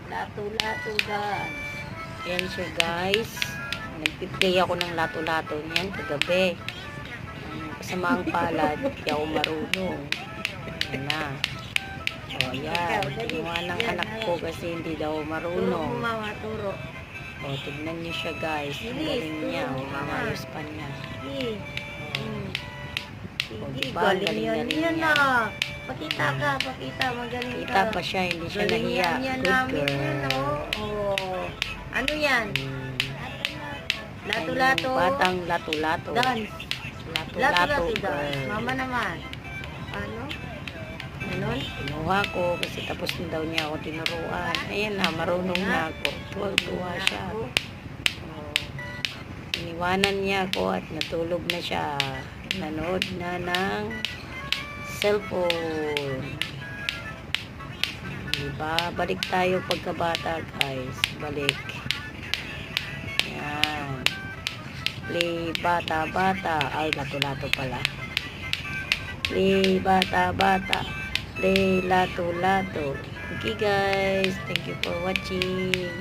Lato-lato dance. Ayan siya guys. Nagpiplay ako ng lato-lato niyan kagabi. Kasamaang palad, di ako marunong. Ayan na. O yan, kinuha ng anak ko kasi hindi daw Turo marunong. mo mama, turo. O, tignan niyo siya guys. Ang galing niya. O, inayos pa niya. Sige. O, Sige, diba? galing yan. Galing Yan niya. na. Pakita ka, pakita. Magaling ka. Kita pa siya, hindi siya Galing nahiya. yan Good namin yan, girl. oh. Ano yan? Lato-lato. Lato-lato. Batang lato-lato. Dance. Lato-lato Lato-lato dance. girl. Mama naman. Ano? Ganon? Kinuha ko kasi tapos na daw niya ako tinuruan. Ayan na, marunong na ako. Tuwa siya. Oh. Iniwanan niya ako at natulog na siya. Nanood na ng cellphone. Diba? Balik tayo pagkabata guys. Balik. Yan. Play bata-bata. Ay, lato-lato pala. Play bata-bata. Play lato-lato. Okay guys. Thank you for watching.